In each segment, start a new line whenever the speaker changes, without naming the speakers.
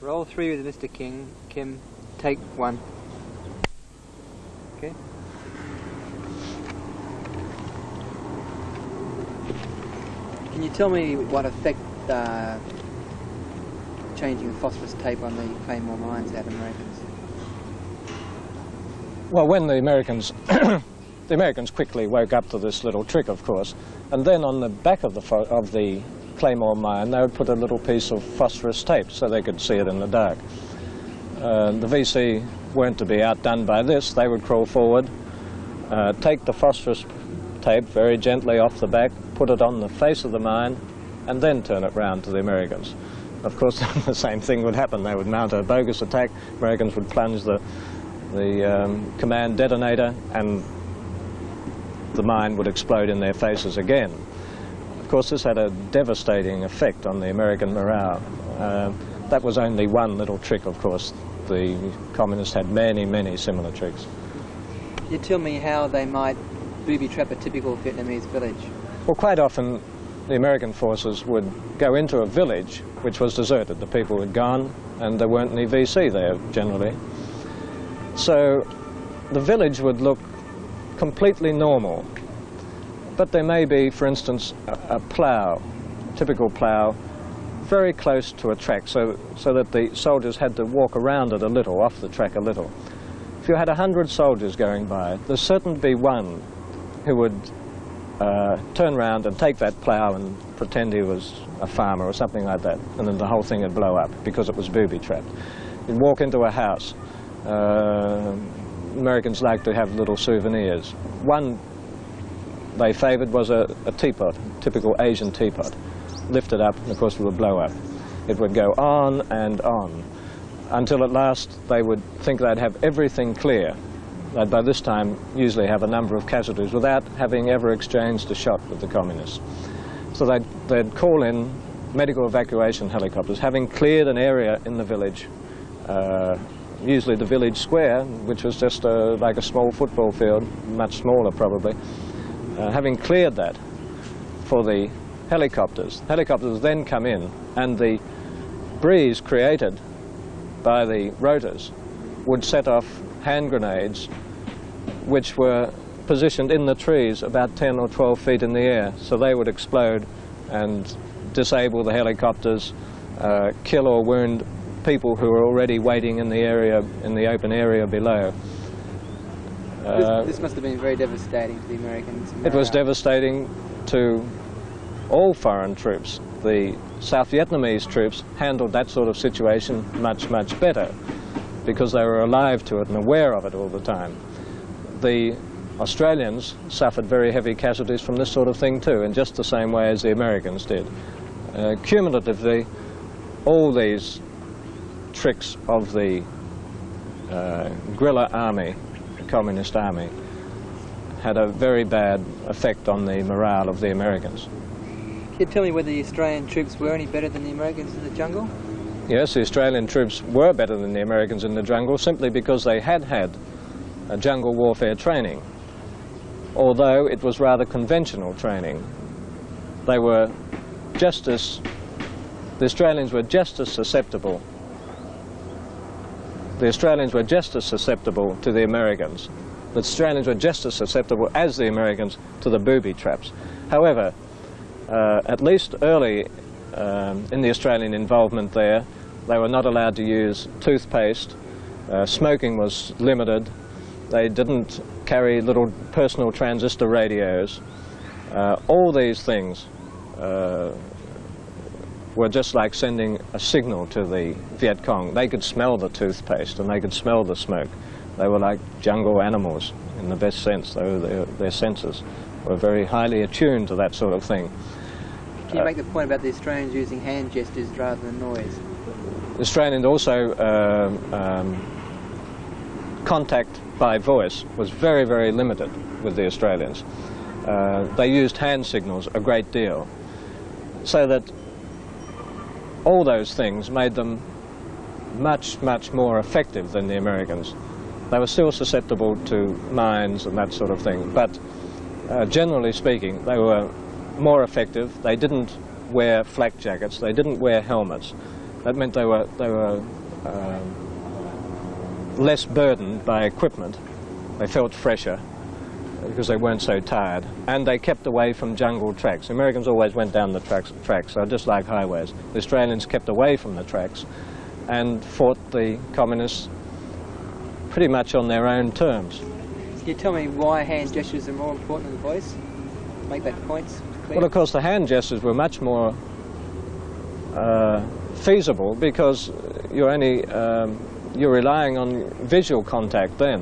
Roll 3 with Mr. Kim. Take 1. Okay. Can you tell me what effect changing the phosphorus tape on the Claymore mines had Americans?
Well, when the Americans the Americans quickly woke up to this little trick, of course, and then on the back of the Claymore mine they would put a little piece of phosphorus tape so they could see it in the dark. The VC weren't to be outdone by this. They would crawl forward, take the phosphorus tape very gently off the back, put it on the face of the mine, and then turn it round to the Americans. Of course, the same thing would happen. They would mount a bogus attack. Americans would plunge the command detonator, and the mine would explode in their faces again. Of course, this had a devastating effect on the American morale. That was only one little trick, of course. The communists had many, many similar tricks.
Can you tell me how they might booby trap a typical Vietnamese village?
Well, quite often the American forces would go into a village which was deserted. The people had gone and there weren't any VC there generally. So the village would look completely normal, but there may be, for instance, a plough, a typical plough, very close to a track, so that the soldiers had to walk around it a little, off the track a little. If you had 100 soldiers going by, there's certain to be one who would turn round and take that plough and pretend he was a farmer or something like that, and then the whole thing would blow up because it was booby-trapped. You'd walk into a house. Americans like to have little souvenirs. One they favoured was a teapot, typical Asian teapot. Lift it up, and of course it would blow up. It would go on and on, until at last they would think they'd have everything clear. They'd by this time usually have a number of casualties without having ever exchanged a shot with the communists. So they'd call in medical evacuation helicopters, having cleared an area in the village, usually the village square, which was just like a small football field, much smaller probably. Having cleared that for the helicopters then come in, and the breeze created by the rotors would set off hand grenades which were positioned in the trees about 10 or 12 feet in the air, so they would explode and disable the helicopters, kill or wound people who were already waiting in the area, in the open area below.
This must have been very devastating to the Americans.
It was devastating to all foreign troops. The South Vietnamese troops handled that sort of situation much, much better because they were alive to it and aware of it all the time. The Australians suffered very heavy casualties from this sort of thing too, in just the same way as the Americans did. Cumulatively, all these tricks of the guerrilla army, the Communist army, had a very bad effect on the morale of the Americans.
Can you tell me whether the Australian troops were any better than the Americans in the jungle?
Yes, the Australian troops were better than the Americans in the jungle simply because they had had jungle warfare training, although it was rather conventional training. They were just as, the Australians were just as susceptible. The Australians were just as susceptible to the Americans. The Australians were just as susceptible as the Americans to the booby traps. However, at least early in the Australian involvement there, they were not allowed to use toothpaste. Smoking was limited. They didn't carry little personal transistor radios. All these things were just like sending a signal to the Viet Cong. They could smell the toothpaste and they could smell the smoke. They were like jungle animals in the best sense. Their senses were very highly attuned to that sort of thing.
Can you make the point about the Australians using hand gestures rather than noise?
The Australians also, contact by voice was very, very limited with the Australians. They used hand signals a great deal, so that all those things made them much, much more effective than the Americans. They were still susceptible to mines and that sort of thing, but generally speaking, they were more effective. They didn't wear flak jackets. They didn't wear helmets. That meant they were less burdened by equipment. They felt fresher because they weren't so tired, and they kept away from jungle tracks. The Americans always went down the tracks, so just like highways. The Australians kept away from the tracks and fought the communists pretty much on their own terms.
Can you tell me why hand gestures are more important than voice? Make that point clear.
Well, of course, the hand gestures were much more feasible because you're relying on visual contact then.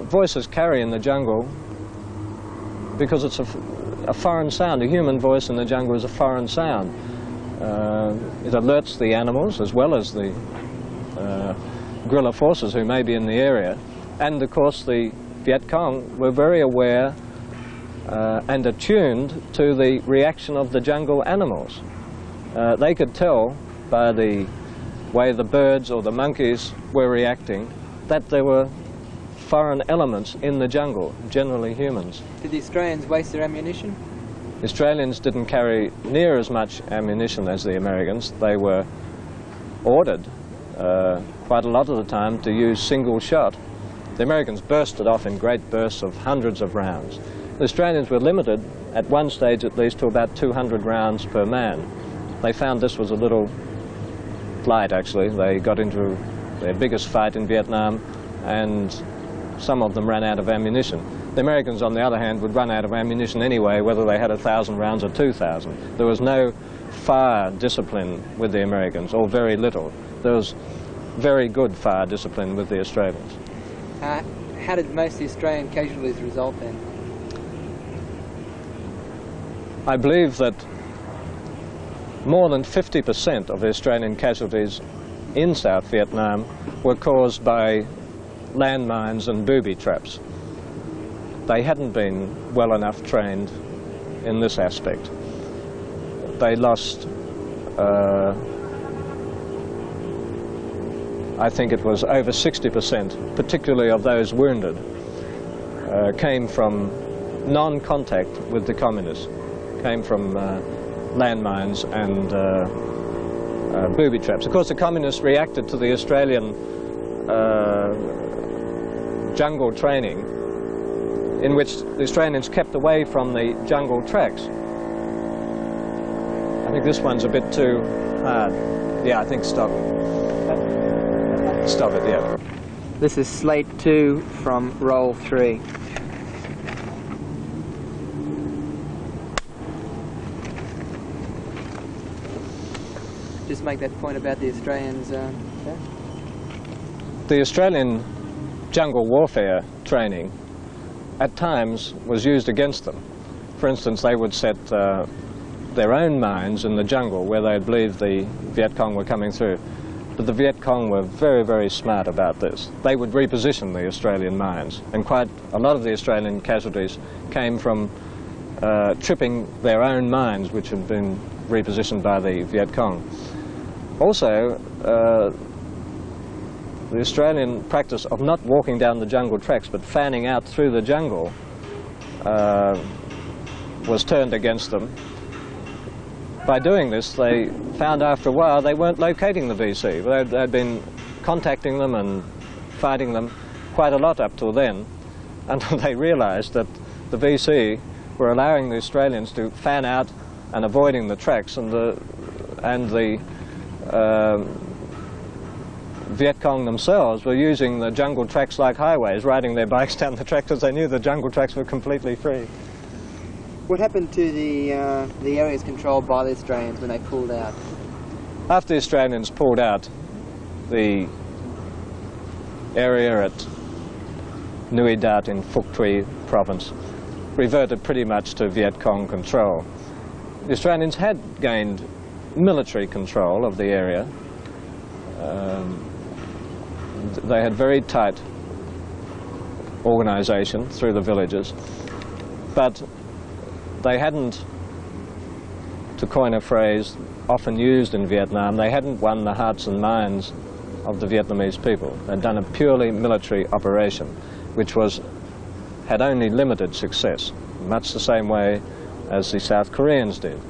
Voices carry in the jungle because it's a foreign sound. A human voice in the jungle is a foreign sound. It alerts the animals as well as the guerrilla forces who may be in the area. And of course the Viet Cong were very aware and attuned to the reaction of the jungle animals. They could tell by the way the birds or the monkeys were reacting that there were foreign elements in the jungle, generally humans.
Did the Australians waste their ammunition?
The Australians didn't carry near as much ammunition as the Americans. They were ordered quite a lot of the time to use single shot. The Americans bursted off in great bursts of hundreds of rounds. The Australians were limited, at one stage at least, to about 200 rounds per man. They found this was a little light, actually. They got into their biggest fight in Vietnam, and some of them ran out of ammunition. The Americans, on the other hand, would run out of ammunition anyway, whether they had 1,000 rounds or 2,000. There was no fire discipline with the Americans, or very little. There was very good fire discipline with the Australians.
How did most of the Australian casualties result then?
I believe that more than 50% of the Australian casualties in South Vietnam were caused by landmines and booby traps. They hadn't been well enough trained in this aspect. They lost, I think it was over 60%, particularly of those wounded, came from non-contact with the communists, came from landmines and booby traps. Of course, the communists reacted to the Australian jungle training, in which the Australians kept away from the jungle tracks. I think this one's a bit too hard. Yeah, I think stop. Stop it, yeah.
This is slate 2 from roll 3. Just make that point about the Australians.
The Australian jungle warfare training at times was used against them. For instance, they would set their own mines in the jungle where they believed the Viet Cong were coming through. But the Viet Cong were very, very smart about this. They would reposition the Australian mines, and quite a lot of the Australian casualties came from tripping their own mines, which had been repositioned by the Viet Cong. Also, the Australian practice of not walking down the jungle tracks but fanning out through the jungle was turned against them. By doing this, they found after a while they weren't locating the VC. They'd been contacting them and fighting them quite a lot up till then, until they realized that the VC were allowing the Australians to fan out and avoiding the tracks, and the Viet Cong themselves were using the jungle tracks like highways, riding their bikes down the tracks because they knew the jungle tracks were completely free.
What happened to the areas controlled by the Australians when they pulled out?
After the Australians pulled out, the area at Nui Dat in Phuc Tuy province reverted pretty much to Viet Cong control. The Australians had gained military control of the area. They had very tight organization through the villages, but they hadn't, to coin a phrase often used in Vietnam, they hadn't won the hearts and minds of the Vietnamese people. They'd done a purely military operation, which had only limited success, much the same way as the South Koreans did.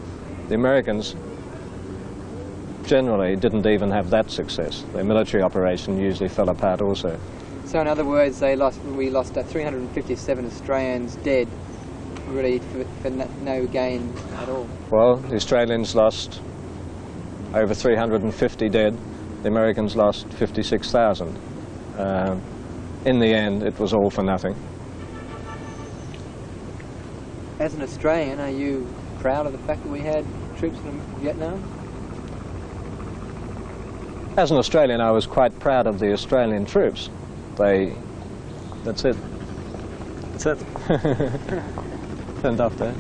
The Americans generally didn't even have that success. Their military operation usually fell apart also.
So in other words, we lost 357 Australians dead, really for no gain at all.
Well, the Australians lost over 350 dead. The Americans lost 56,000. In the end, it was all for nothing.
As an Australian, are you proud of the fact that we had troops in Vietnam?
As an Australian, I was quite proud of the Australian troops. That's it. That's it. Turned off there.